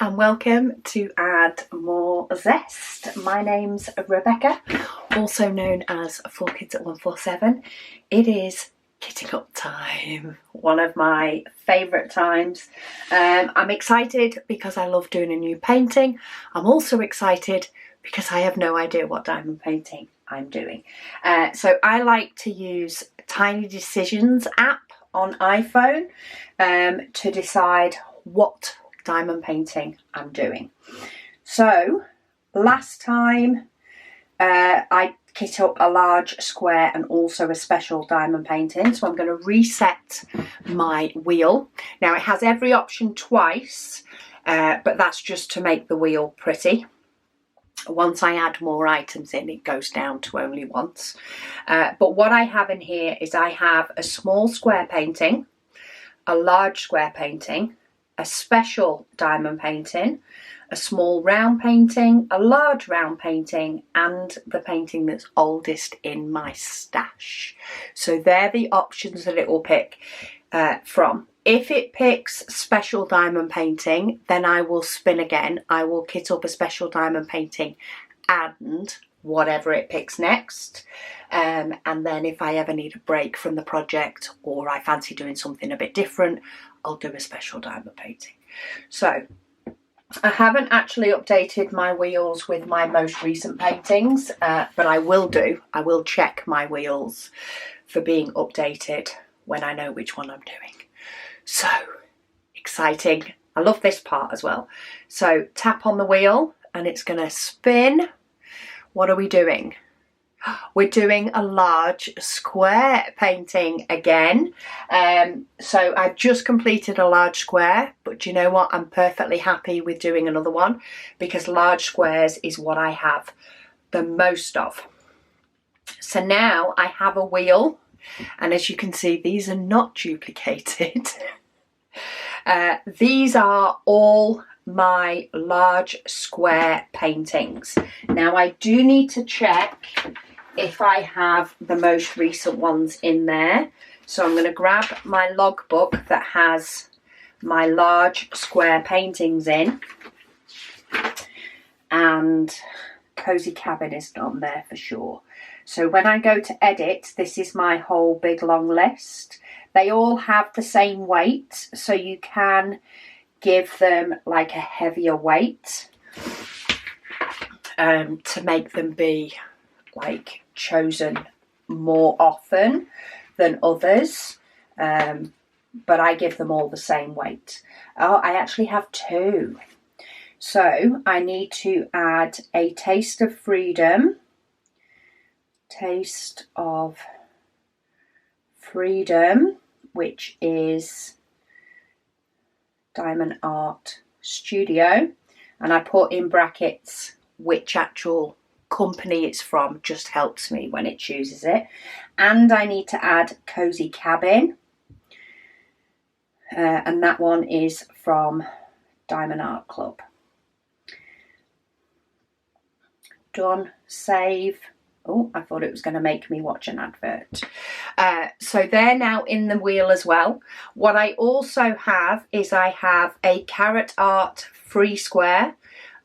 and welcome to Add More Zest. My name's Rebecca, also known as 4Kids at 147. It is kitting up time, one of my favourite times. I'm excited because I love doing a new painting. I'm also excited because I have no idea what diamond painting I'm doing. So I like to use Tiny Decisions app on iPhone to decide what diamond painting I'm doing. So last time I kit up a large square and also a special diamond painting, so I'm going to reset my wheel. Now it has every option twice, but that's just to make the wheel pretty. Once I add more items in, it goes down to only once. But what I have in here is I have a small square painting, a large square painting, a special diamond painting, a small round painting, a large round painting, and the painting that's oldest in my stash. So they're the options that it will pick from. If it picks special diamond painting, then I will spin again. I will kit up a special diamond painting and whatever it picks next. And then if I ever need a break from the project or I fancy doing something a bit different, I'll do a special diamond painting. So I haven't actually updated my wheels with my most recent paintings, but I will do. I will check my wheels for being updated when I know which one I'm doing. So exciting. I love this part as well. So tap on the wheel and it's going to spin. What are we doing? We're doing a large square painting again. So I've just completed a large square, but do you know what? I'm perfectly happy with doing another one because large squares is what I have the most of. So now I have a wheel, and as you can see, these are not duplicated. These are all my large square paintings. Now I do need to check if I have the most recent ones in there. So I'm going to grab my logbook that has my large square paintings in, and Cozy Cabin is on there for sure. So when I go to edit, this is my whole big long list. They all have the same weight, so you can give them like a heavier weight to make them be like chosen more often than others, but I give them all the same weight. Oh, I actually have two. So I need to add a Taste of Freedom. Taste of Freedom, which is Diamond Art Studio, and I put in brackets which actual company it's from, just helps me when it chooses it. And I need to add Cozy Cabin, and that one is from Diamond Art Club. Done, save. Oh, I thought it was going to make me watch an advert. So they're now in the wheel as well. What I also have is I have a Carrot Art free square,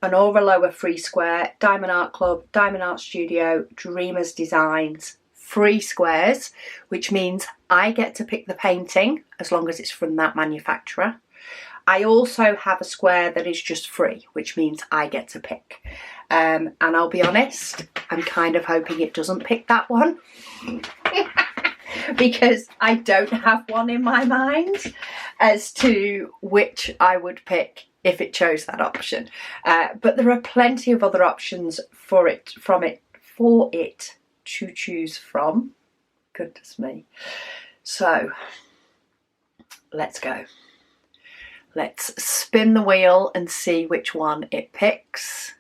an Auraloa free square, Diamond Art Club, Diamond Art Studio, Dreamers Designs free squares, which means I get to pick the painting as long as it's from that manufacturer. I also have a square that is just free, which means I get to pick. And I'll be honest, I'm kind of hoping it doesn't pick that one because I don't have one in my mind as to which I would pick if it chose that option. But there are plenty of other options for it to choose from. Goodness me. So let's go. Let's spin the wheel and see which one it picks.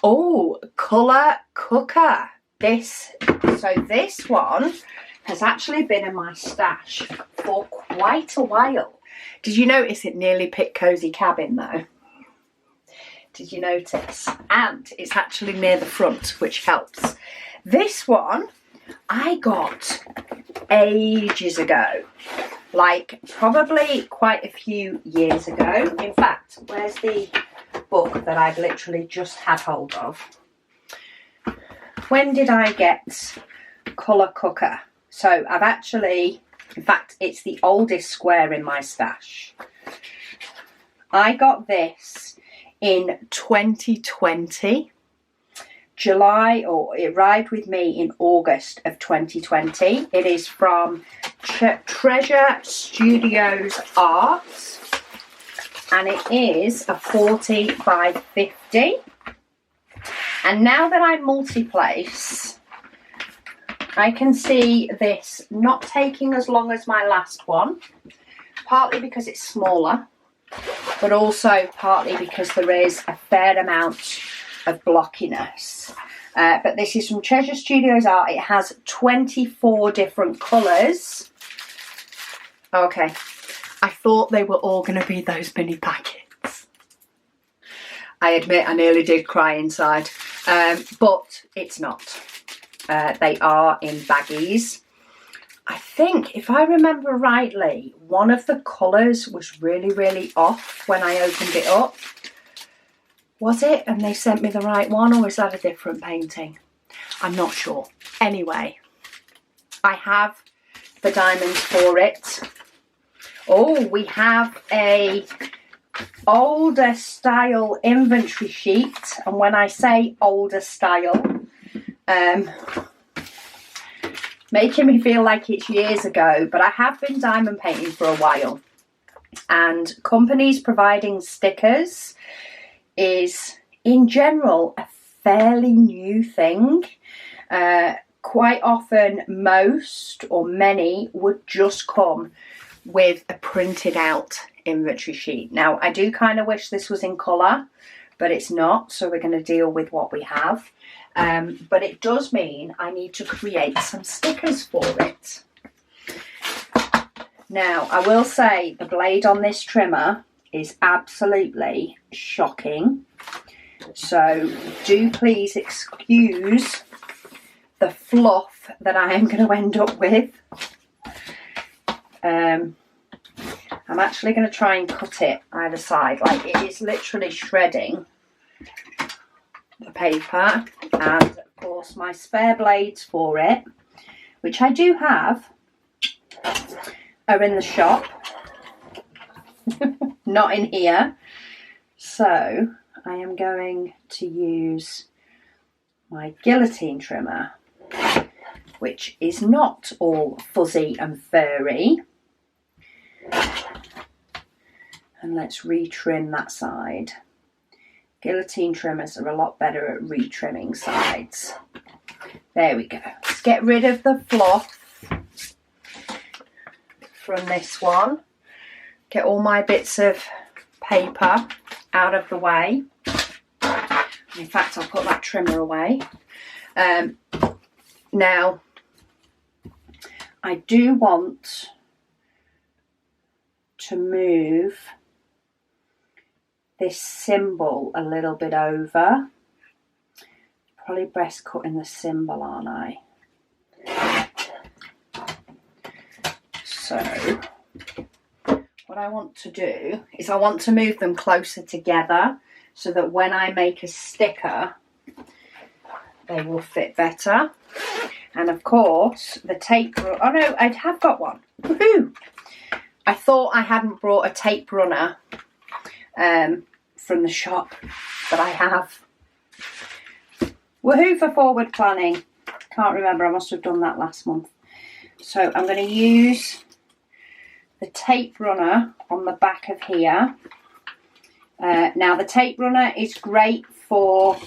Oh, Colour Cooker. This one has actually been in my stash for quite a while. Did you notice it nearly picked Cozy Cabin though? Did you notice? And it's actually near the front, which helps. This one I got ages ago. like probably quite a few years ago. In fact, where's the book that I've literally just had hold of? When did I get Colour Cooker? So I've actually, in fact, it's the oldest square in my stash. I got this in 2020. July, or it arrived with me in August of 2020. It is from Treasure Studios Art, and it is a 40 by 50. And now that I multi-place, I can see this not taking as long as my last one, partly because it's smaller, but also partly because there is a fair amount of blockiness. But this is from Treasure Studios Art. It has 24 different colours. Okay, I thought they were all going to be those mini packets. I admit I nearly did cry inside, but it's not. They are in baggies. I think, if I remember rightly, one of the colours was really off when I opened it up. Was it? And they sent me the right one, or is that a different painting? I'm not sure. Anyway, I have the diamonds for it. Oh, we have a older style inventory sheet. And when I say older style, making me feel like it's years ago, but I have been diamond painting for a while. And companies providing stickers is in general a fairly new thing. Quite often most or many would just come with a printed out inventory sheet. Now I do kind of wish this was in colour, but it's not, so we're going to deal with what we have. But it does mean I need to create some stickers for it. Now I will say the blade on this trimmer is absolutely shocking, so do please excuse the fluff that I am going to end up with. I'm actually going to try and cut it either side. Like, it is literally shredding the paper, and of course my spare blades for it, which I do have, are in the shop. Not in here. So I am going to use my guillotine trimmer, which is not all fuzzy and furry. And let's retrim that side. Guillotine trimmers are a lot better at retrimming sides. There we go. Let's get rid of the fluff from this one. Get all my bits of paper out of the way. In fact, I'll put that trimmer away. Now, I do want to move this symbol a little bit over. Probably best cutting the symbol, aren't I? So what I want to do is I want to move them closer together so that when I make a sticker, they will fit better. And of course, the tape, oh no, I have got one. Woohoo! I thought I hadn't brought a tape runner from the shop, but I have. Woohoo for forward planning. Can't remember, I must have done that last month. So I'm going to use the tape runner on the back of here. Now the tape runner is great for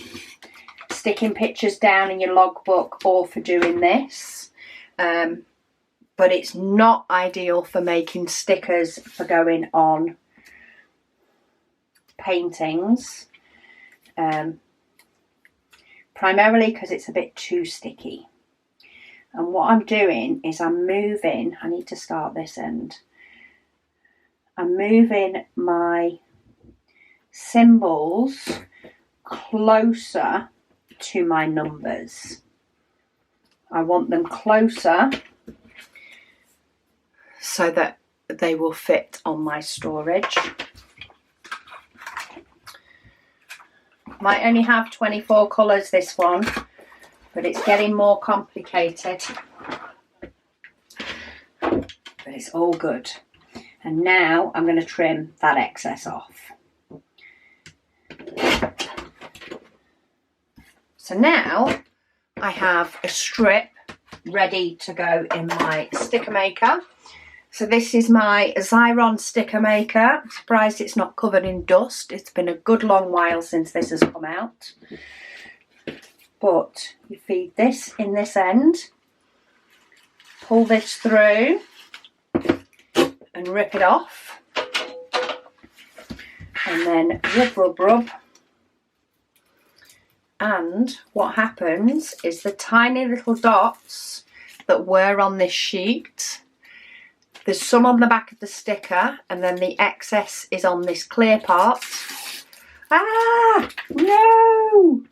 sticking pictures down in your logbook or for doing this, but it's not ideal for making stickers for going on paintings, primarily because it's a bit too sticky. And what I'm doing is I'm moving, I need to start this end, I'm moving my symbols closer to my numbers. I want them closer so that they will fit on my storage. Might only have 24 colours, this one, but it's getting more complicated. But it's all good. And now I'm going to trim that excess off. So now I have a strip ready to go in my sticker maker. So this is my Xyron sticker maker. I'm surprised it's not covered in dust. It's been a good long while since this has come out. But you feed this in this end, pull this through and rip it off. And then rub, rub, rub. And what happens is the tiny little dots that were on this sheet, there's some on the back of the sticker, and then the excess is on this clear part. Ah, no!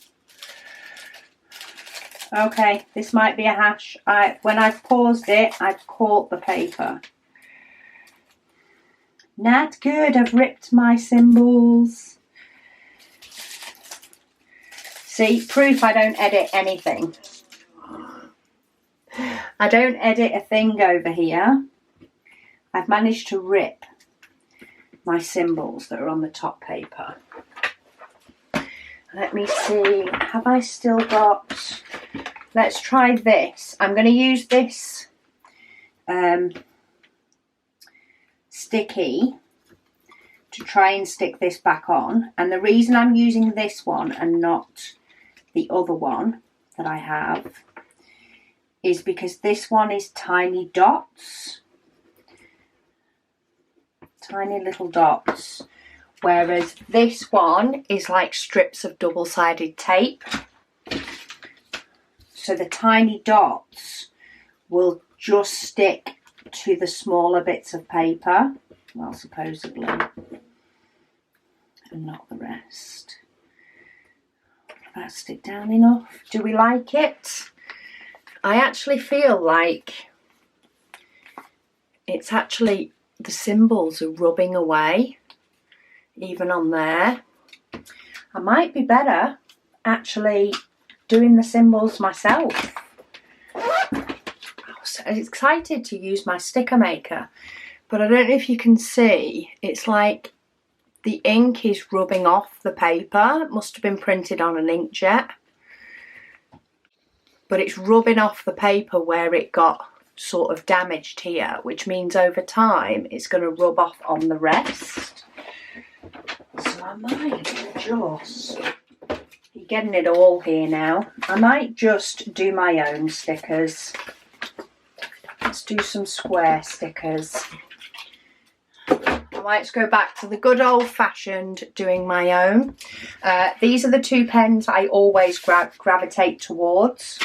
Okay, this might be a hash. When I paused it, I caught the paper. Not good, I've ripped my symbols. See, proof I don't edit anything. I don't edit a thing over here. I've managed to rip my symbols that are on the top paper. Let me see, have I still got... Let's try this. I'm going to use this sticky to try and stick this back on. And the reason I'm using this one and not the other one that I have is because this one is tiny dots. Tiny little dots. Whereas this one is like strips of double-sided tape. So the tiny dots will just stick to the smaller bits of paper. Well, supposedly. And not the rest. Will that stick down enough? Do we like it? I actually feel like it's actually, the symbols are rubbing away, even on there. I might be better actually doing the symbols myself. I was so excited to use my sticker maker, but I don't know if you can see, it's like the ink is rubbing off the paper. It must have been printed on an inkjet, but it's rubbing off the paper where it got sort of damaged here, which means over time it's going to rub off on the rest. So I might just, you're getting it all here now, I might just do my own stickers. Let's do some square stickers. I might go back to the good old-fashioned doing my own. These are the two pens I always gravitate towards.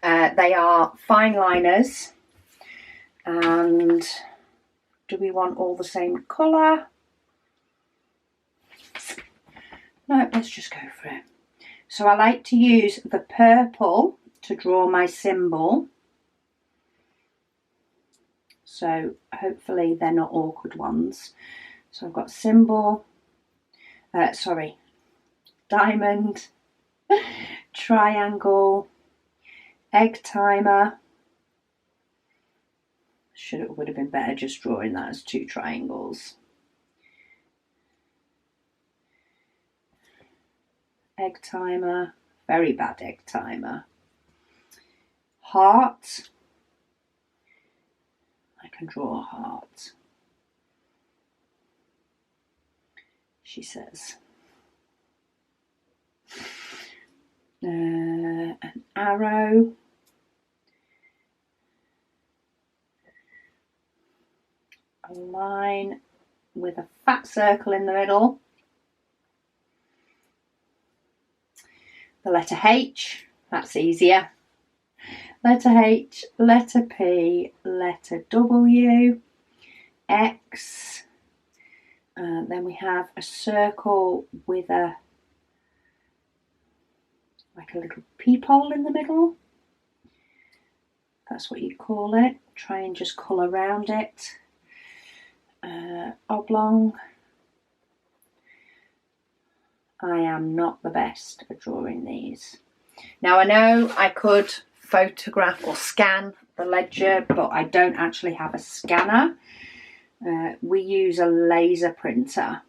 They are fine liners, and do we want all the same colour? No, let's just go for it. So I like to use the purple to draw my symbol. So hopefully they're not awkward ones. So I've got symbol, diamond, triangle, egg timer. Would have been better just drawing that as two triangles. Egg timer, very bad egg timer. Heart. I can draw a heart, she says. An arrow. A line with a fat circle in the middle. The letter H, that's easier. Letter H, letter P, letter W, X. Then we have a circle with like a little peephole in the middle. That's what you'd call it. Try and just colour around it. oblong. I am not the best at drawing these. Now I know I could photograph or scan the ledger, but I don't actually have a scanner. We use a laser printer,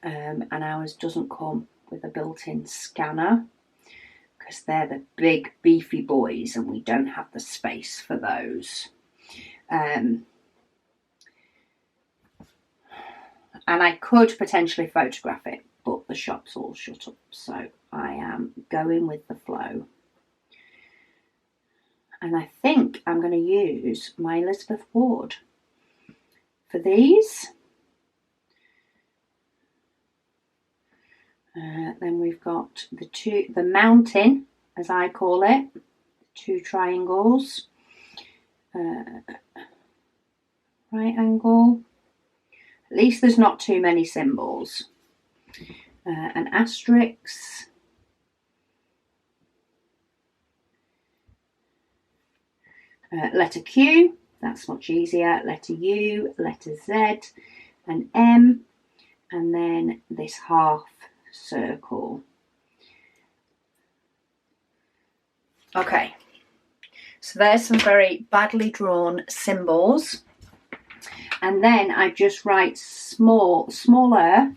and ours doesn't come with a built-in scanner because they're the big beefy boys and we don't have the space for those. And I could potentially photograph it, but the shop's all shut up, so I am going with the flow. And I think I'm going to use my Elizabeth Ward for these. Then we've got the mountain, as I call it, 2 triangles, right angle. At least there's not too many symbols. An asterisk. Letter Q, that's much easier. Letter U, letter Z, an M, and then this half circle. Okay, so there's some very badly drawn symbols. And then I just write smaller,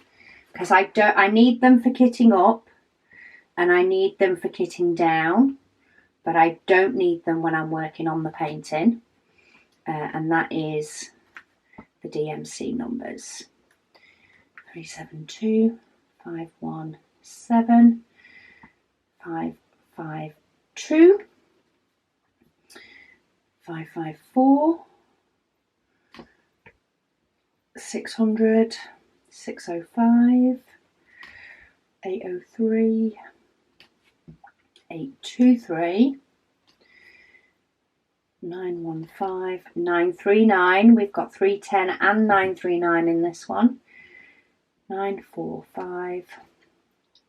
because I need them for kitting up and I need them for kitting down, but I don't need them when I'm working on the painting. And that is the DMC numbers. 372, 517, 552, 554, 600, 605, 803, 823, 915, 939. We've got 310 and 939 in this one. 945,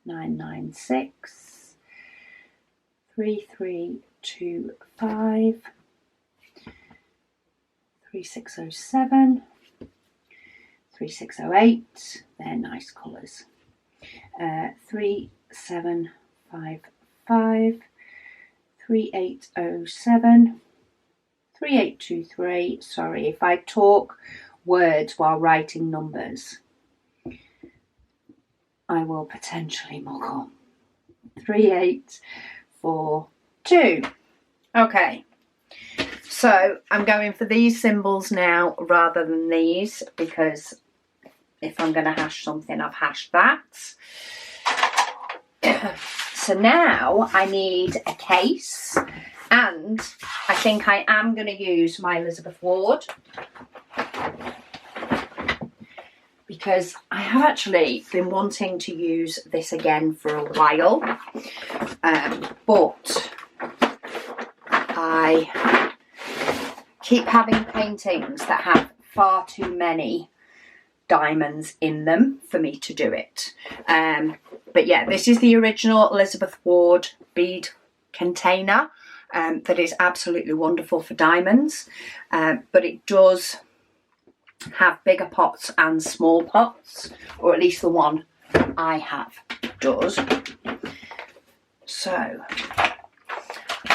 996, 3325, 3607, 3608, they're nice colours. 3755, 3807, 3823. Sorry if I talk words while writing numbers, I will potentially mug up. 3842. Okay, so I'm going for these symbols now rather than these, because if I'm going to hash something, I've hashed that. So now I need a case, and I think I am going to use my Elizabeth Ward, because I have actually been wanting to use this again for a while, but I keep having paintings that have far too many diamonds in them for me to do it. But yeah, this is the original Elizabeth Ward bead container that is absolutely wonderful for diamonds, but it does have bigger pots and small pots, or at least the one I have does. So I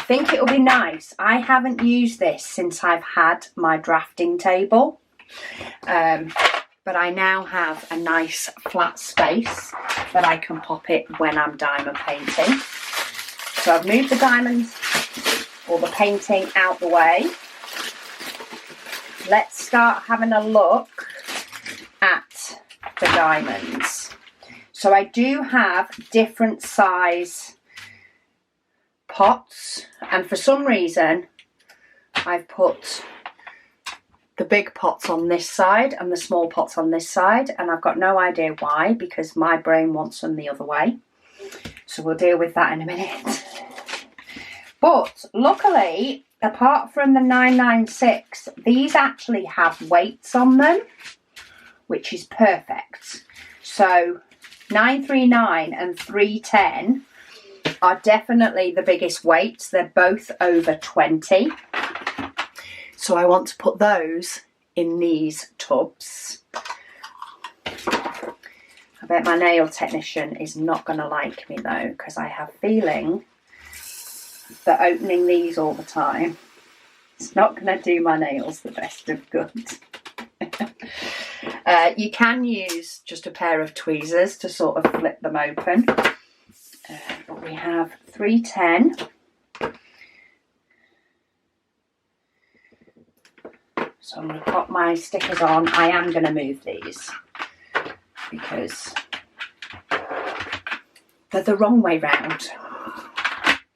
think it'll be nice. I haven't used this since I've had my drafting table, but I now have a nice flat space that I can pop it when I'm diamond painting. So I've moved the diamonds or the painting out the way. Let's start having a look at the diamonds. So I do have different size pots, and for some reason I've put the big pots on this side and the small pots on this side, and I've got no idea why, because my brain wants them the other way. So we'll deal with that in a minute. But luckily, apart from the 996, these actually have weights on them, which is perfect. So 939 and 310 are definitely the biggest weights. They're both over 20. So I want to put those in these tubs. I bet my nail technician is not going to like me though, because I have a feeling that opening these all the time, it's not going to do my nails the best of good. You can use just a pair of tweezers to sort of flip them open. But we have 310. So I'm going to pop my stickers on. I am going to move these because they're the wrong way round.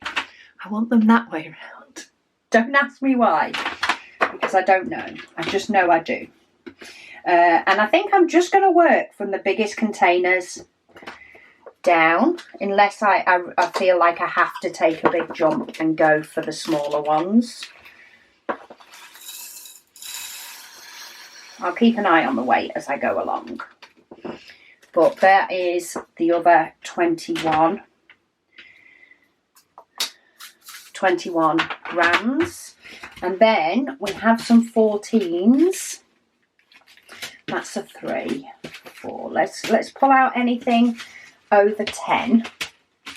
I want them that way round. Don't ask me why, because I don't know. I just know I do. And I think I'm just going to work from the biggest containers down, unless I feel like I have to take a big jump and go for the smaller ones. I'll keep an eye on the weight as I go along. But there is the other 21 grams. And then we have some 14s. That's a 3, 4. Let's pull out anything over 10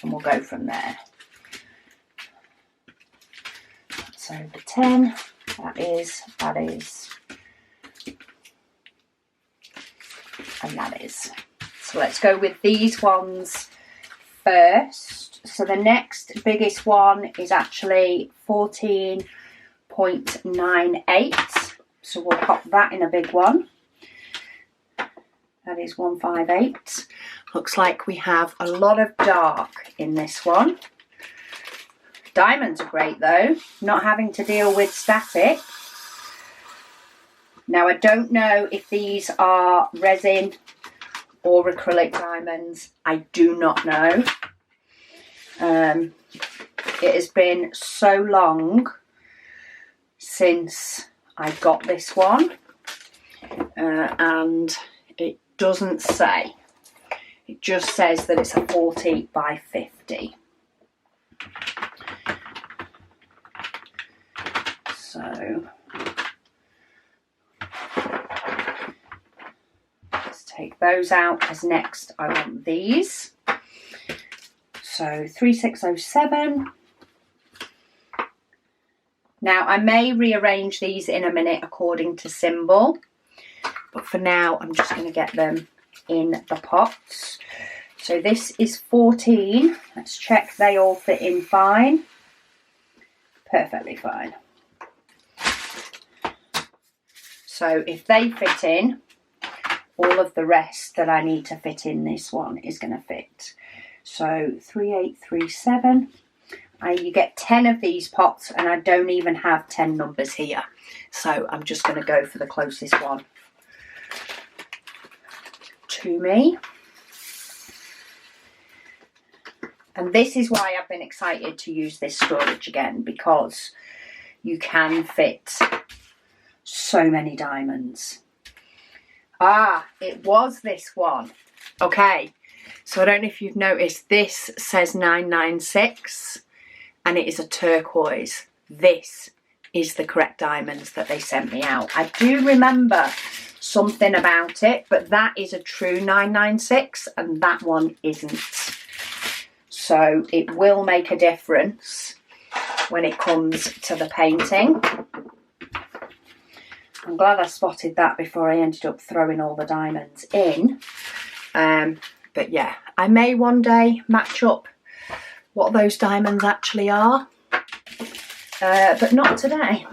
and we'll go from there. That's over 10. That is, and that is. So let's go with these ones first. So the next biggest one is actually 14.98. So we'll pop that in a big one. That is 158. Looks like we have a lot of dark in this one. Diamonds are great though, not having to deal with static. Now I don't know if these are resin or acrylic diamonds. I do not know. It has been so long since I got this one, and it doesn't say. It just says that it's a 40 by 50. So let's take those out, as next I want these. So 3607. Now I may rearrange these in a minute according to symbol, but for now I'm just going to get them in the pots. So this is 14. Let's check they all fit in fine. Perfectly fine. So if they fit in, all of the rest that I need to fit in this one is going to fit. So 3837. You get 10 of these pots, and I don't even have 10 numbers here. So I'm just going to go for the closest one to me. And this is why I've been excited to use this storage again, because you can fit so many diamonds. Ah, it was this one. Okay, so I don't know if you've noticed, this says 996 and it is a turquoise. This is the correct diamonds that they sent me out. I do remember something about it, but that is a true 996 and that one isn't. So it will make a difference when it comes to the painting. I'm glad I spotted that before I ended up throwing all the diamonds in. But yeah, I may one day match up what those diamonds actually are, but not today.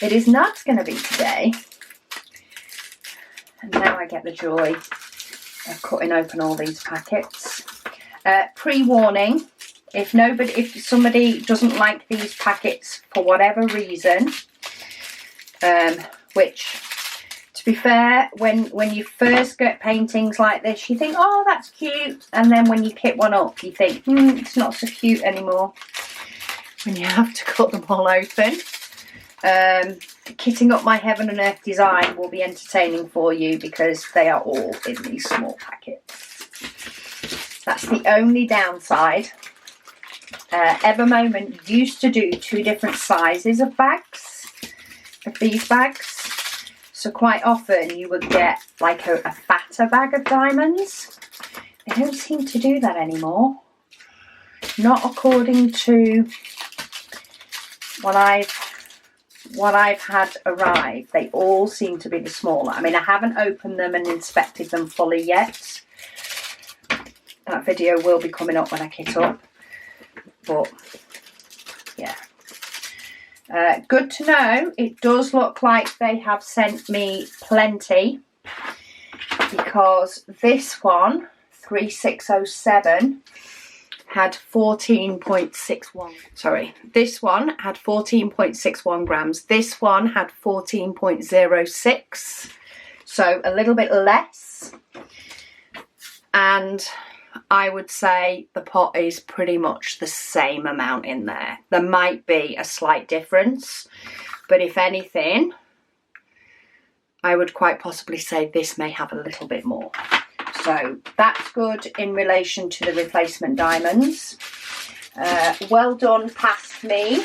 It is not going to be today. And now I get the joy of cutting open all these packets. Pre-warning, if somebody doesn't like these packets for whatever reason, which, to be fair, when you first get paintings like this, you think, oh, that's cute, and then when you kit one up, you think, it's not so cute anymore. When you have to cut them all open. Kitting up my Heaven and Earth design will be entertaining for you because they are all in these small packets. That's the only downside. Evermoment used to do 2 different sizes of bags. of these bags. So quite often you would get like a fatter bag of diamonds. They don't seem to do that anymore. Not according to what I've had arrive. They all seem to be the smaller. I mean, I haven't opened them and inspected them fully yet. That video will be coming up when I kit up. But yeah. Good to know. It does look like they have sent me plenty, because this one, 3607, had 14.61. Sorry, this one had 14.61 grams. This one had 14.06. So a little bit less. And I would say the pot is pretty much the same amount in there. There might be a slight difference, but if anything, I would quite possibly say this may have a little bit more. So that's good in relation to the replacement diamonds. Well done past me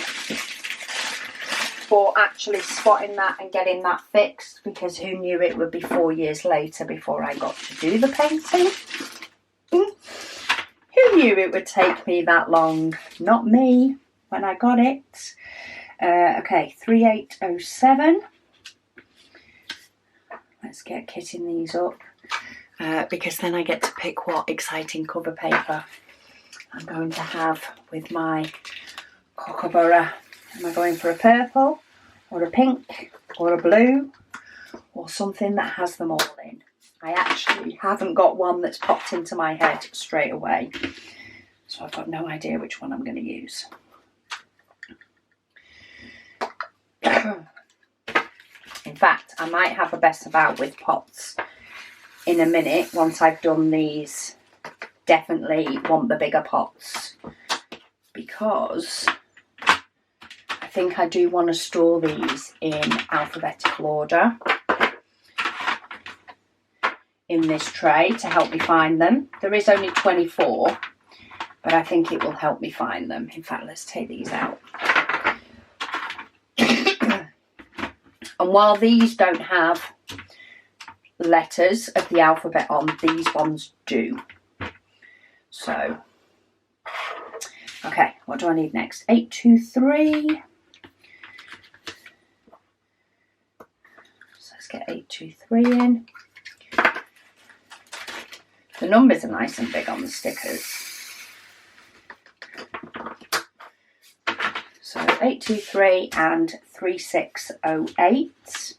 for actually spotting that and getting that fixed, because who knew it would be 4 years later before I got to do the painting. Who knew it would take me that long? Not me when I got it. Okay, 3807. Let's get kitting these up, because then I get to pick what exciting cover paper I'm going to have with my Kookaburra. Am I going for a purple or a pink or a blue or something that has them all in? I actually haven't got one that's popped into my head straight away, so I've got no idea which one I'm going to use. In fact, I might have a best about with pots in a minute. Once I've done these, definitely want the bigger pots, because I think I do want to store these in alphabetical order in this tray to help me find them. There is only 24, but I think it will help me find them. In fact, let's take these out. And while these don't have letters of the alphabet on, these ones do. So, okay, what do I need next? 823. So let's get 823 in. The numbers are nice and big on the stickers. So 823 and 3608.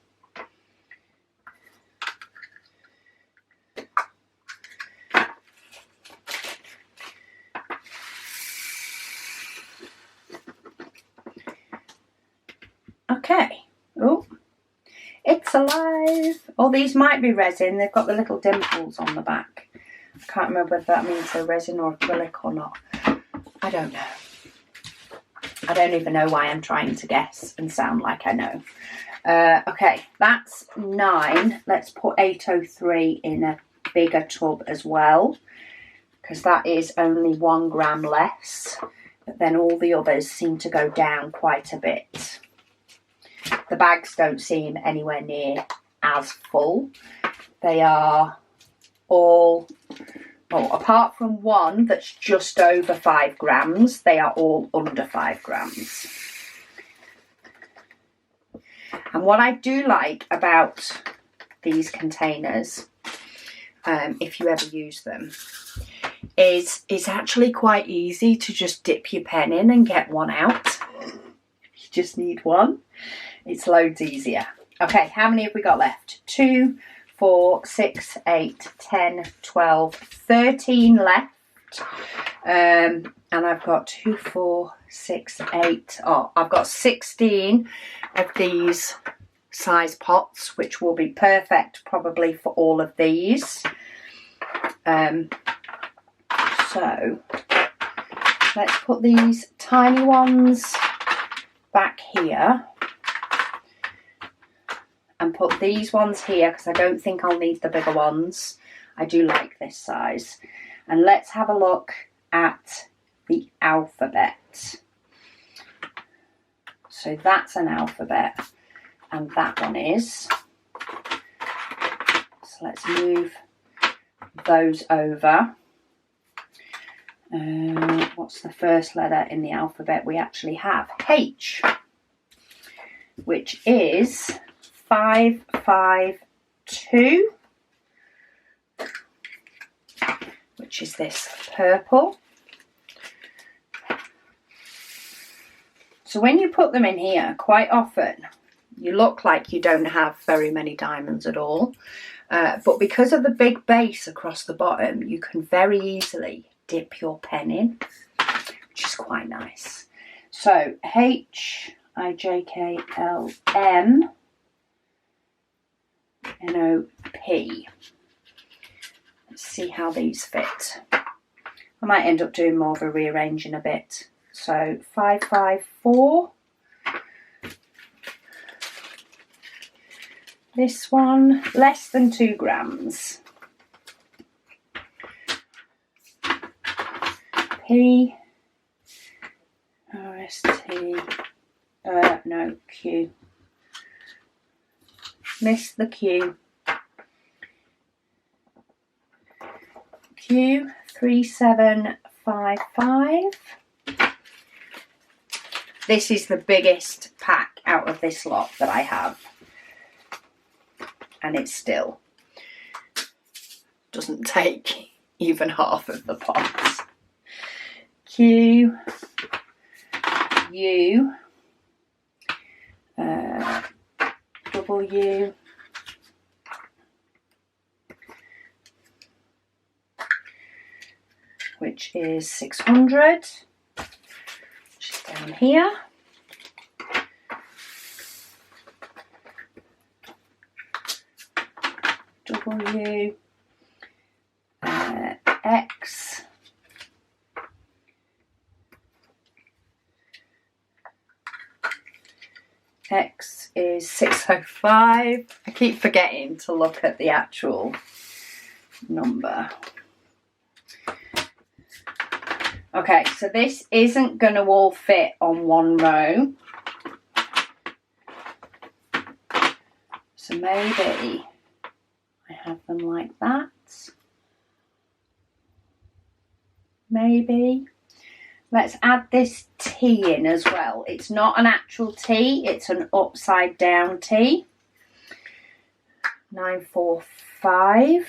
Okay. Oh, it's alive. Oh, these might be resin. They've got the little dimples on the back. I can't remember whether that means they're resin or acrylic or not. I don't know. I don't even know why I'm trying to guess and sound like I know. Okay, that's 9. Let's put 803 in a bigger tub as well, because that is only 1 gram less. But then all the others seem to go down quite a bit. The bags don't seem anywhere near as full. They are all, oh, apart from one that's just over 5 grams, they are all under 5 grams. And what I do like about these containers, if you ever use them, is it's actually quite easy to just dip your pen in and get one out. You just need one. It's loads easier. Okay, how many have we got left? 2, 4, 6, 8, 10, 12, 13 left. And I've got 2, 4, 6, 8. Oh, I've got 16 of these size pots, which will be perfect probably for all of these. So let's put these tiny ones back here and put these ones here, because I don't think I'll need the bigger ones. I do like this size. And let's have a look at the alphabet. So that's an alphabet. and that one is. So let's move those over. What's the first letter in the alphabet we actually have? H, which is 552, which is this purple. So when you put them in here, quite often you look like you don't have very many diamonds at all. But because of the big base across the bottom, you can very easily dip your pen in, which is quite nice. So HIJKLMNOP. Let's see how these fit. I might end up doing more of a rearrange in a bit. So 554. This one, less than 2 grams. P, R-S-T, no, Q. Missed the Q. Q, 3755. This is the biggest pack out of this lot that I have. And it still doesn't take even half of the pots. Q, U, W, which is 600, which is down here. W, X, X is 605. I keep forgetting to look at the actual number. Okay, so this isn't going to all fit on one row. So maybe I have them like that. Maybe. Let's add this T in as well. It's not an actual T, it's an upside down T. 945.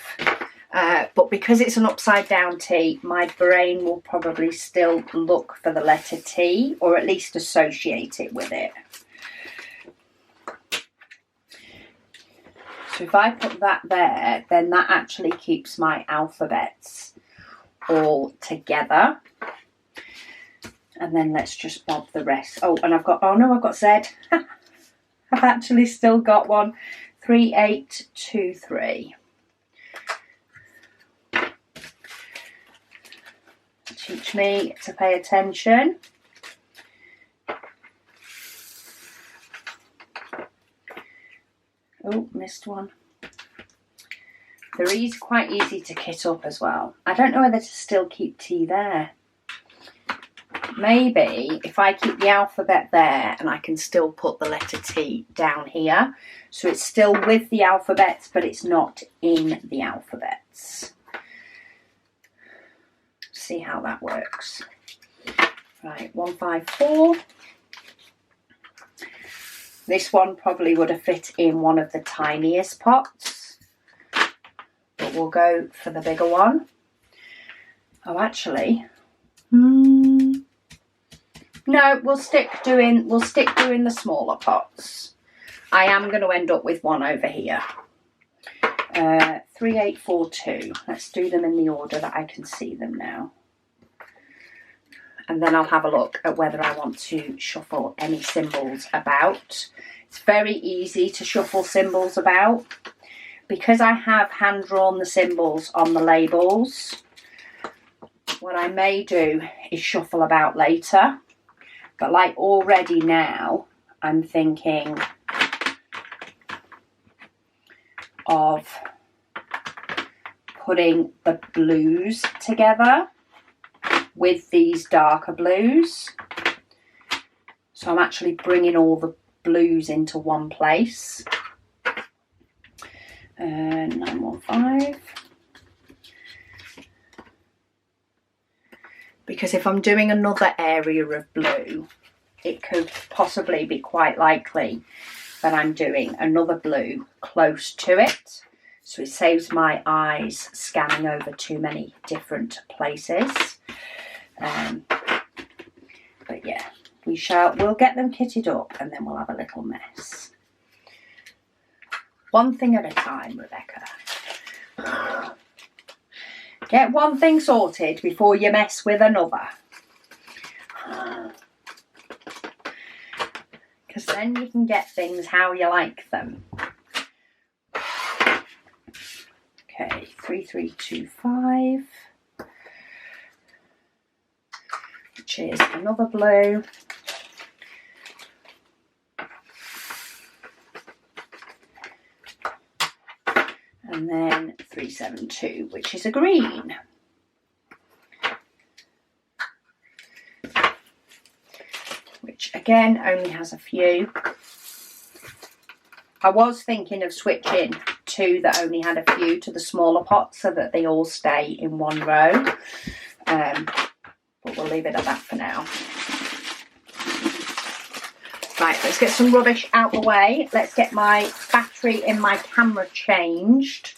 But because it's an upside down T, my brain will probably still look for the letter T, or at least associate it with it. So if I put that there, then that actually keeps my alphabets all together. And then let's just bob the rest. Oh, and I've got Z. I've actually still got one. 3823. Teach me to pay attention. Oh, missed one. They're quite easy to kit up as well. I don't know whether to still keep T there. Maybe if I keep the alphabet there and I can still put the letter T down here. So it's still with the alphabets, but it's not in the alphabets. See how that works. Right, 154. This one probably would have fit in one of the tiniest pots, but we'll go for the bigger one. Oh, actually, no, we'll stick doing the smaller pots. I am going to end up with one over here. 3842. Let's do them in the order that I can see them now. And then I'll have a look at whether I want to shuffle any symbols about. It's very easy to shuffle symbols about. Because I have hand drawn the symbols on the labels, what I may do is shuffle about later. But like already now, I'm thinking of putting the blues together with these darker blues. So I'm actually bringing all blues into one place. 915. Because if I'm doing another area of blue, it could possibly be quite likely that I'm doing another blue close to it. So it saves my eyes scanning over too many different places. But yeah, we'll get them kitted up and then we'll have a little mess. One thing at a time, Rebecca. Get one thing sorted before you mess with another. Because then you can get things how you like them. Okay, 3325. Which is another blue. And then 372, which is a green. Which again only has a few. I was thinking of switching two that only had a few to the smaller pots so that they all stay in one row. But we'll leave it at that for now. Right, let's get some rubbish out the way. Let's get my battery in my camera changed.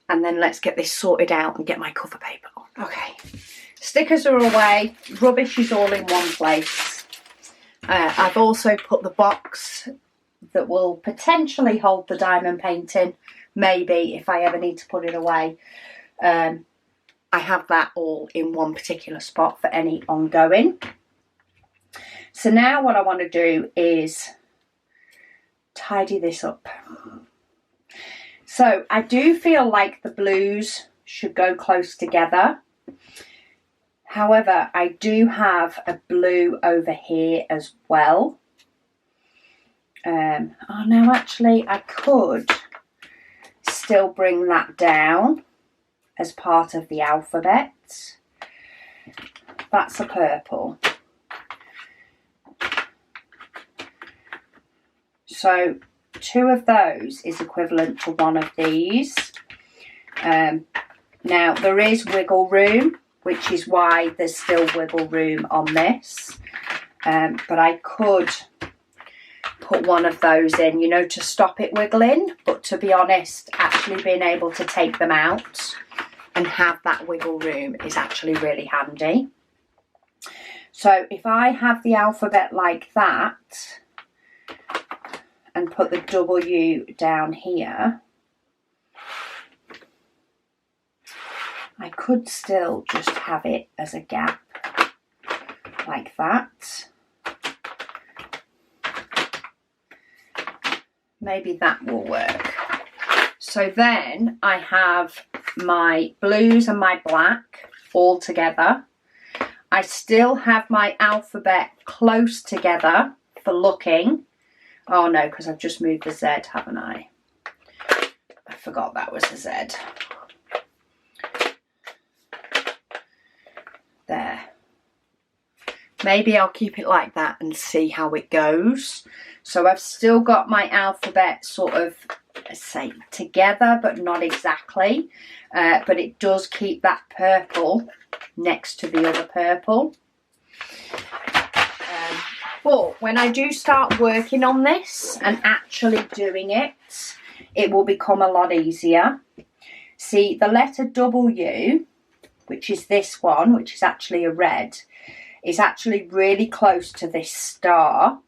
And then let's get this sorted out and get my cover paper on. Okay, stickers are away. Rubbish is all in one place. I've also put the box that will potentially hold the diamond painting. Maybe if I ever need to put it away. I have that all in one particular spot for any ongoing. So now what I want to do is tidy this up. So I do feel like the blues should go close together. However, I do have a blue over here as well. Oh no, actually I could still bring that down as part of the alphabet. That's a purple. So two of those is equivalent to one of these. Now there is wiggle room, which is why there's still wiggle room on this. But I could put one of those in, you know, to stop it wiggling. But to be honest, actually being able to take them out and have that wiggle room is actually really handy. So if I have the alphabet like that, and put the W down here, I could still just have it as a gap like that. Maybe that will work. So then I have my blues and my black all together. I still have my alphabet close together for looking. Oh no, because I've just moved the Z, haven't I? I forgot that was a Z. There. Maybe I'll keep it like that and see how it goes. So I've still got my alphabet sort of, say, together, but not exactly. But it does keep that purple next to the other purple. But when I do start working on this and actually doing it, it will become a lot easier. See, the letter W, which is this one, which is actually a red, is actually really close to this star.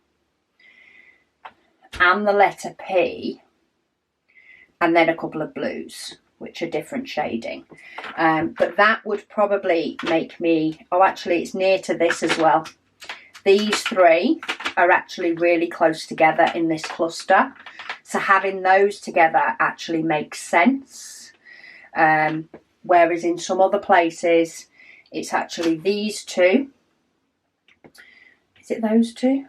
And the letter P, and then a couple of blues, which are different shading. But that would probably make me, oh actually it's near to this as well. These three are actually really close together in this cluster. So having those together actually makes sense. Whereas in some other places, it's actually these two. Is it those two?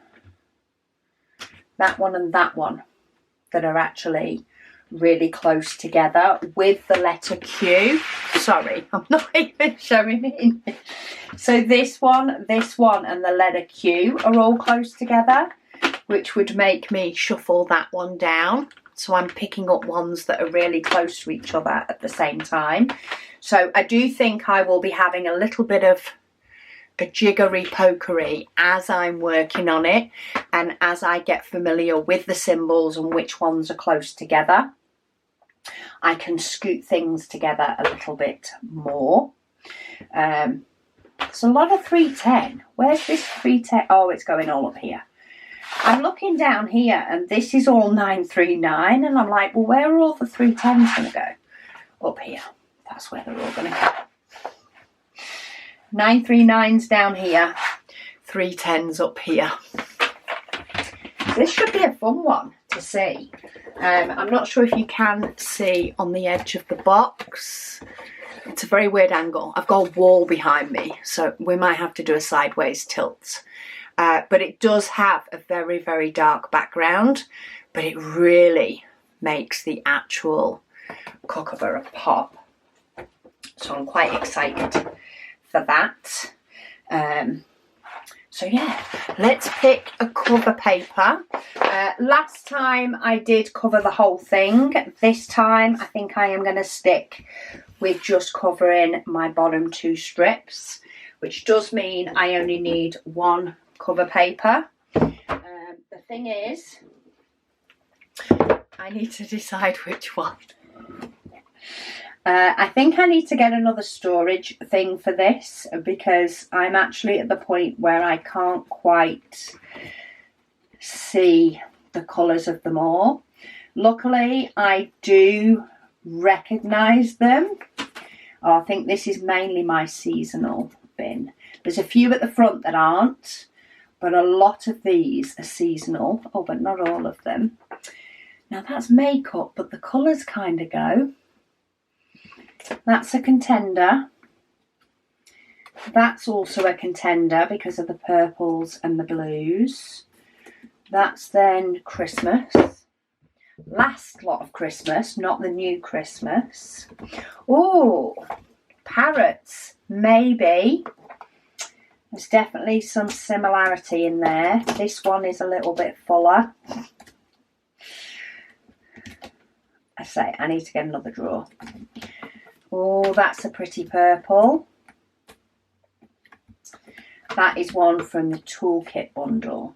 That one and that one that are actually really close together with the letter Q. Sorry, I'm not even showing it. So this one and the letter Q are all close together, which would make me shuffle that one down. So I'm picking up ones that are really close to each other at the same time. So I do think I will be having a little bit of a jiggery pokery as I'm working on it and as I get familiar with the symbols and which ones are close together. I can scoot things together a little bit more. It's a lot of 310. Where's this 310? Oh, it's going all up here. I'm looking down here and this is all 939 and I'm like, well, where are all the 310s going to go? Up here. That's where they're all going to go. 939's down here, 310's up here. This should be a fun one to see. I'm not sure if you can see on the edge of the box. It's a very weird angle. I've got a wall behind me, so we might have to do a sideways tilt. But it does have a very, very dark background, but it really makes the actual kookaburra pop. So I'm quite excited for that. So yeah, let's pick a cover paper. Last time I did cover the whole thing. This time I think I am going to stick with just covering my bottom 2 strips, which does mean I only need 1 cover paper. The thing is, I need to decide which one. I think I need to get another storage thing for this because I'm actually at the point where I can't quite see the colours of them all. Luckily, I do recognise them. Oh, I think this is mainly my seasonal bin. There's a few at the front that aren't, but a lot of these are seasonal. Oh, but not all of them. Now that's makeup, but the colours kind of go. That's a contender. That's also a contender because of the purples and the blues. That's then Christmas. Last lot of Christmas, not the new Christmas. Oh, parrots, maybe. There's definitely some similarity in there. This one is a little bit fuller. I say, I need to get another drawer. Oh, that's a pretty purple. That is one from the toolkit bundle.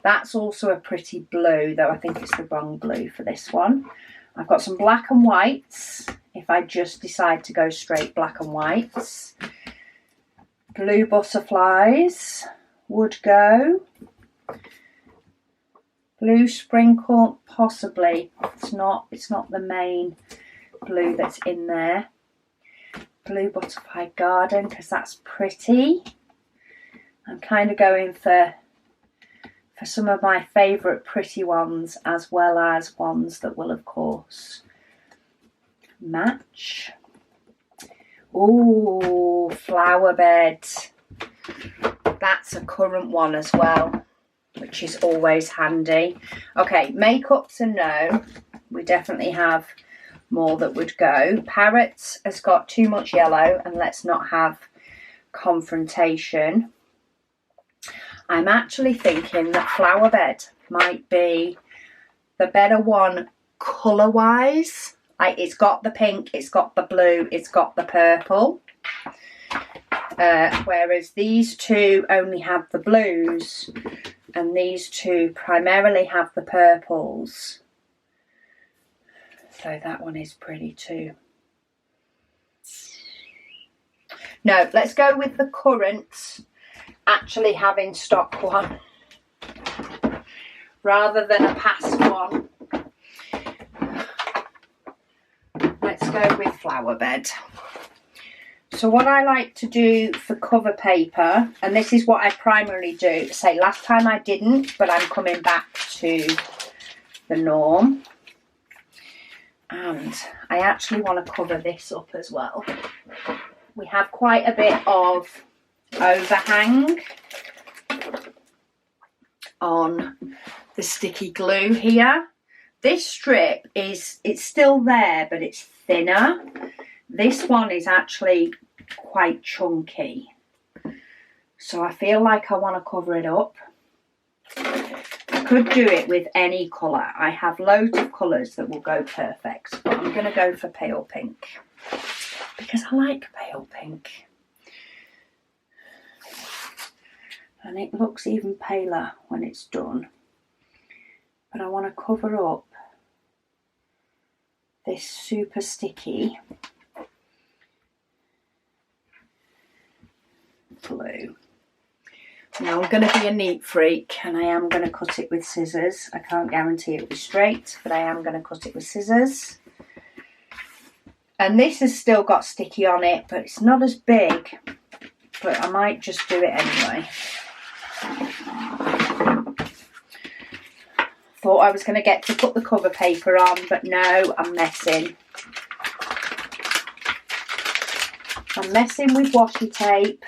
That's also a pretty blue, though I think it's the wrong blue for this one. I've got some black and whites, if I just decide to go straight black and whites. Blue butterflies would go. Blue sprinkle, possibly. It's not the main blue that's in there. Blue butterfly garden, because that's pretty. I'm kind of going for some of my favourite pretty ones, as well as ones that will, of course, match. Oh, flower bed. That's a current one as well, which is always handy. Okay, makeups a no. We definitely have more that would go. Parrots has got too much yellow, and let's not have confrontation. I'm actually thinking that flower bed might be the better one colour wise. It's got the pink, it's got the blue, it's got the purple. Whereas these two only have the blues, and these two primarily have the purples. So that one is pretty too. No, let's go with the current actually having stock one rather than a past one. Let's go with flower bed. So what I like to do for cover paper, and this is what I primarily do, say last time I didn't, but I'm coming back to the norm. And I actually want to cover this up as well. We have quite a bit of overhang on the sticky glue here. This strip it's still there, but it's thinner. This one is actually quite chunky, so I feel like I want to cover it up. could do it with any colour. I have loads of colours that will go perfect, but I'm going to go for pale pink because I like pale pink. And it looks even paler when it's done. But I want to cover up this super sticky glue. Now I'm going to be a neat freak and I am going to cut it with scissors. I can't guarantee it'll be straight, but I am going to cut it with scissors. And this has still got sticky on it, but it's not as big, but I might just do it anyway. Thought I was going to get to put the cover paper on, but no, I'm messing. I'm messing with washi tape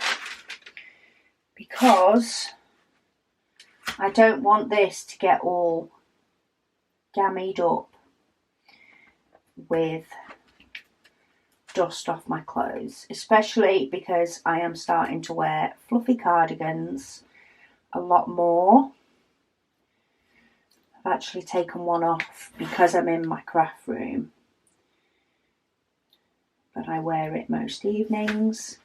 because I don't want this to get all gammied up with dust off my clothes, especially because I am starting to wear fluffy cardigans a lot more. I've actually taken one off because I'm in my craft room, but I wear it most evenings.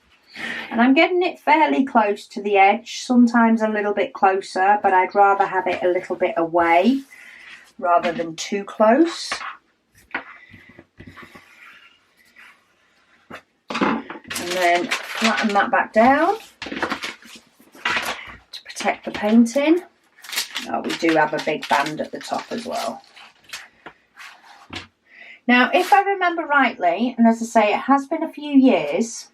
And I'm getting it fairly close to the edge, sometimes a little bit closer, but I'd rather have it a little bit away rather than too close. And then flatten that back down to protect the painting. Oh, we do have a big band at the top as well. Now, if I remember rightly, and as I say, it has been a few years,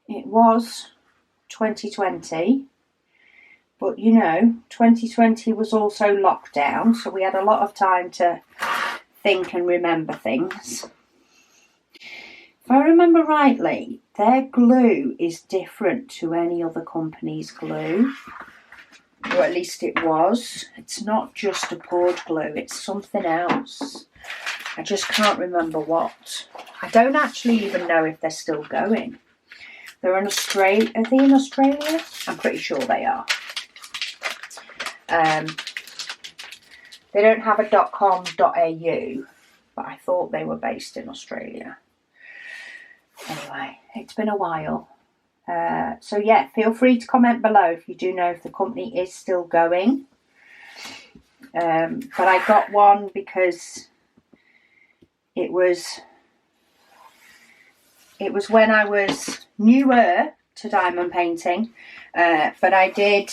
it was 2020, but you know, 2020 was also lockdown, so we had a lot of time to think and remember things. If I remember rightly, their glue is different to any other company's glue, or at least it was. It's not just a poured glue, it's something else. I just can't remember what. I don't actually even know if they're still going. They're in Australia. Are they in Australia? I'm pretty sure they are. They don't have a .com.au, but I thought they were based in Australia. Anyway, it's been a while. So yeah, feel free to comment below if you do know if the company is still going. But I got one because it was when I was newer to diamond painting, but I did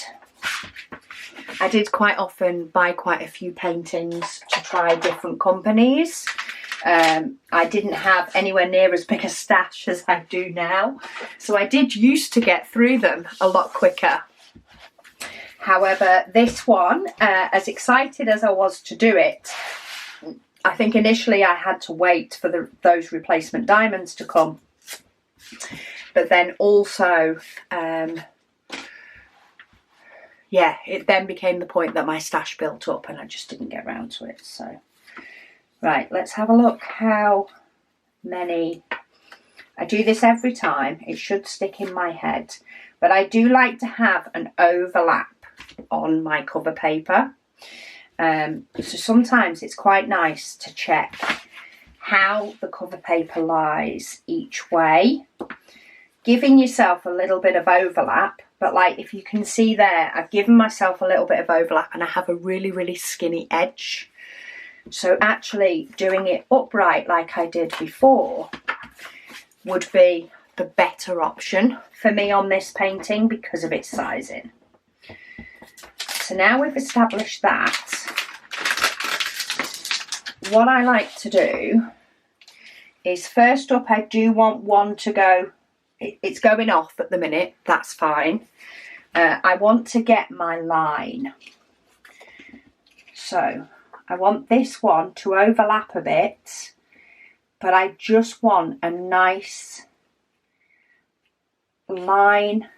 quite often buy quite a few paintings to try different companies. I didn't have anywhere near as big a stash as I do now, so I did used to get through them a lot quicker. However, this one, as excited as I was to do it, I think initially I had to wait for those replacement diamonds to come. But then also, yeah, it then became the point that my stash built up and I just didn't get around to it. So, right, let's have a look how many. I do this every time. It should stick in my head. But I do like to have an overlap on my cover paper. So sometimes it's quite nice to check how the cover paper lies each way, giving yourself a little bit of overlap. But like, if you can see there, I've given myself a little bit of overlap and I have a really, really skinny edge. So actually doing it upright like I did before would be the better option for me on this painting because of its sizing. So now we've established that, what I like to do is first up, I do want one to go, it's going off at the minute, that's fine. I want to get my line. So I want this one to overlap a bit, but I just want a nice line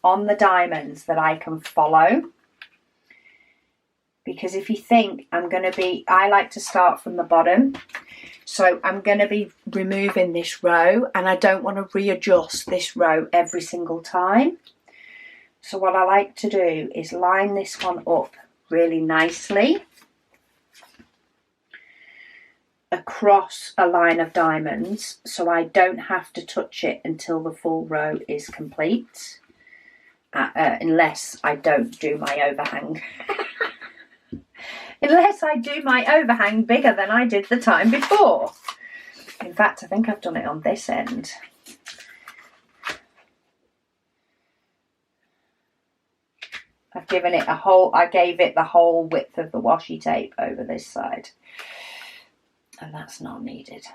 on the diamonds that I can follow. Because if you think I like to start from the bottom. So I'm going to be removing this row and I don't want to readjust this row every single time. So what I like to do is line this one up really nicely across a line of diamonds, so I don't have to touch it until the full row is complete, unless I don't do my overhang. Unless I do my overhang bigger than I did the time before. In fact, I think I've done it on this end. I've given it I gave it the whole width of the washi tape over this side. And that's not needed.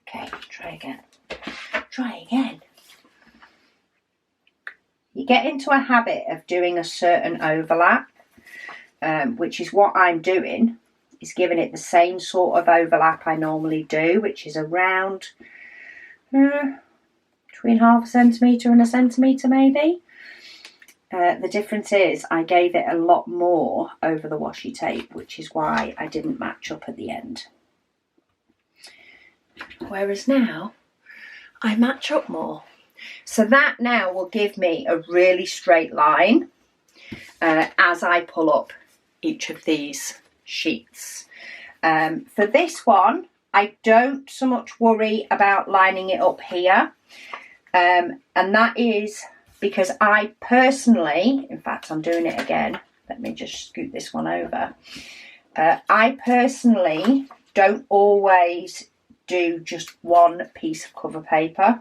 Okay, try again. Try again. You get into a habit of doing a certain overlap, which is what I'm doing, is giving it the same sort of overlap I normally do, which is around between half a centimetre and a centimetre maybe. The difference is I gave it a lot more over the washi tape, which is why I didn't match up at the end. Whereas now I match up more. So that now will give me a really straight line as I pull up each of these sheets. For this one, I don't so much worry about lining it up here. And that is because I personally, in fact, I'm doing it again. Let me just scoot this one over. I personally don't always do just one piece of cover paper.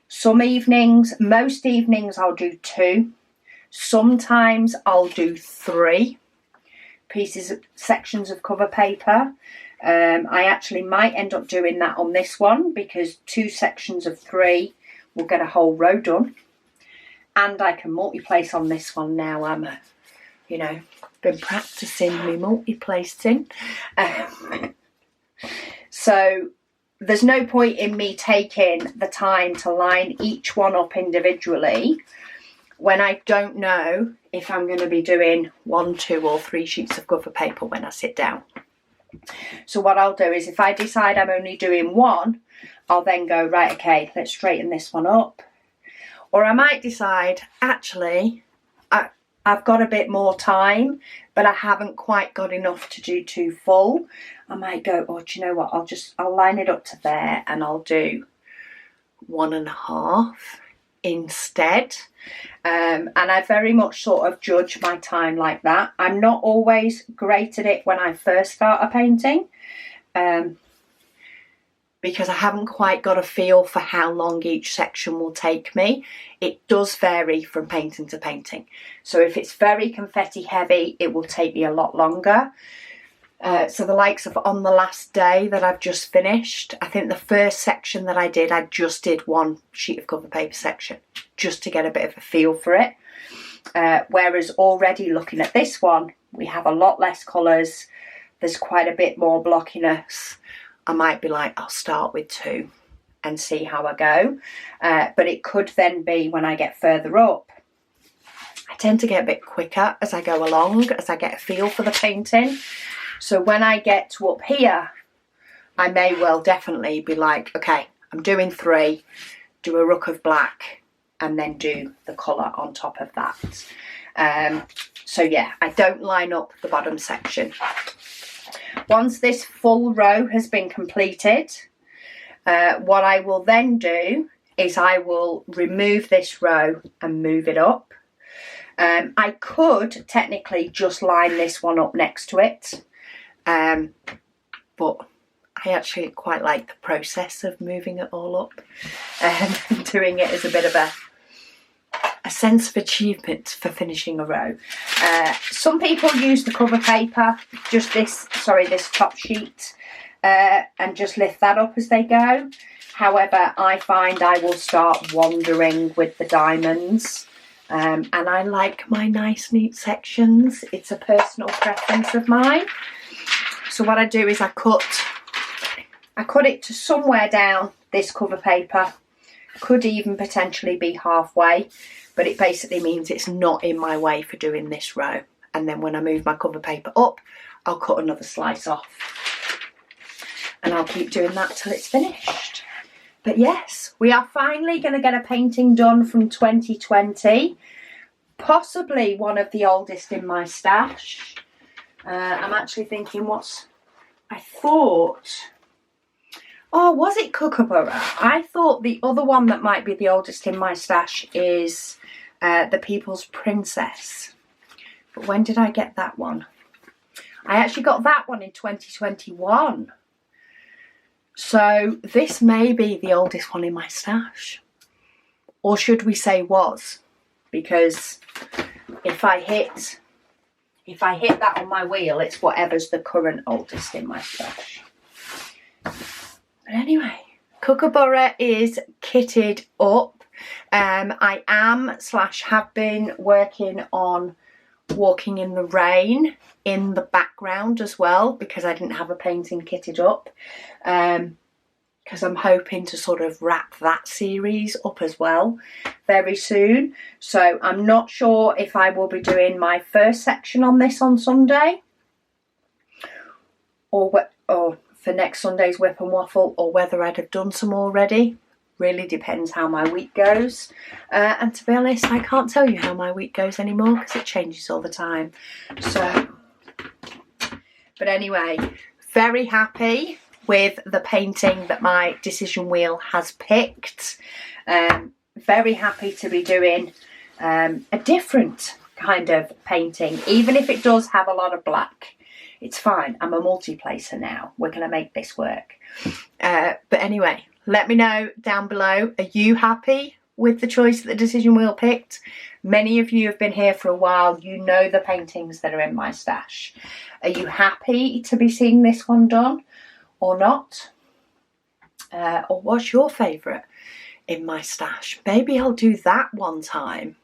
Some evenings, most evenings I'll do 2. Sometimes I'll do 3 sections of cover paper. I actually might end up doing that on this one because 2 sections of 3 will get a whole row done. And I can multi-place on this one now. I'm, been practicing my multi-placing. So there's no point in me taking the time to line each one up individually when I don't know if I'm going to be doing 1, 2 or 3 sheets of cover paper when I sit down. So what I'll do is if I decide I'm only doing 1, I'll then go, right, okay, let's straighten this one up. Or I might decide, actually, I've got a bit more time, but I haven't quite got enough to do 2 full. I might go, oh, do you know what? I'll line it up to there and I'll do 1.5 instead. And I very much sort of judge my time like that. I'm not always great at it when I first start a painting. Because I haven't quite got a feel for how long each section will take me. It does vary from painting to painting. So if it's very confetti heavy, it will take me a lot longer. So the likes of On the Last Day that I've just finished, I think the first section that I just did 1 sheet of cover paper section, just to get a bit of a feel for it. Whereas already looking at this one, we have a lot less colours. There's quite a bit more blockiness. I might be like, I'll start with 2 and see how I go. But it could then be when I get further up, I tend to get a bit quicker as I go along, as I get a feel for the painting. So when I get to up here, I may well definitely be like, okay, I'm doing 3, do a ruck of black, and then do the colour on top of that. So yeah, I don't line up the bottom section. Once this full row has been completed, what I will then do is I will remove this row and move it up. I could technically just line this one up next to it, but I actually quite like the process of moving it all up and doing it as a bit of a sense of achievement for finishing a row. Some people use the cover paper, just this top sheet, and just lift that up as they go. However, I find I will start wandering with the diamonds, and I like my nice neat sections. It's a personal preference of mine. So what I do is I cut it to somewhere down this cover paper. Could even potentially be halfway, but it basically means it's not in my way for doing this row. And then when I move my cover paper up, I'll cut another slice off. And I'll keep doing that till it's finished. But yes, we are finally going to get a painting done from 2020. possibly one of the oldest in my stash. I'm actually thinking I thought, oh, was it Kookaburra? I thought the other one that might be the oldest in my stash is the People's Princess. But when did I get that one? I actually got that one in 2021. So this may be the oldest one in my stash. Or should we say was? Because if I hit that on my wheel, it's whatever's the current oldest in my stash. But anyway, Kookaburra is kitted up. I have been working on Walking in the Rain in the background as well, because I didn't have a painting kitted up. Because I'm hoping to sort of wrap that series up as well very soon. So I'm not sure if I will be doing my first section on this on Sunday, or for next Sunday's Whip and Waffle, or whether I'd have done some already. Really depends how my week goes. And to be honest, I can't tell you how my week goes anymore because it changes all the time. So, but anyway, very happy with the painting that my decision wheel has picked. Very happy to be doing a different kind of painting, even if it does have a lot of black. It's fine, I'm a multi-placer now. We're going to make this work. But anyway, let me know down below, are you happy with the choice that the decision wheel picked? Many of you have been here for a while, you know the paintings that are in my stash. Are you happy to be seeing this one done or not? Or what's your favourite in my stash? Maybe I'll do that one time.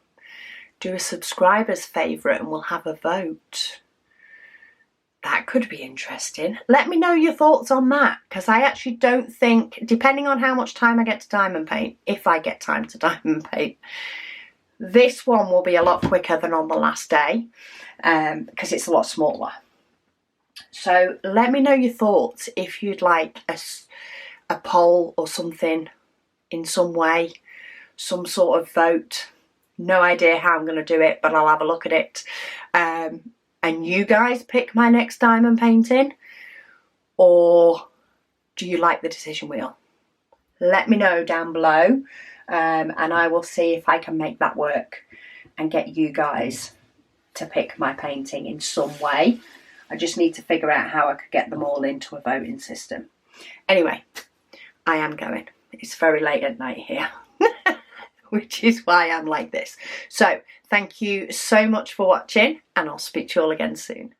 Do a subscriber's favourite and we'll have a vote. That could be interesting. Let me know your thoughts on that, because I actually don't think, depending on how much time I get to diamond paint, if I get time to diamond paint, this one will be a lot quicker than on the last day, because it's a lot smaller. So let me know your thoughts if you'd like a poll or something in some way, some sort of vote. No idea how I'm going to do it, but I'll have a look at it. And you guys pick my next diamond painting, or do you like the decision wheel? Let me know down below, and I will see if I can make that work and get you guys to pick my painting in some way. I just need to figure out how I could get them all into a voting system. Anyway, I am going. It's very late at night here. Which is why I'm like this. So thank you so much for watching, and I'll speak to you all again soon.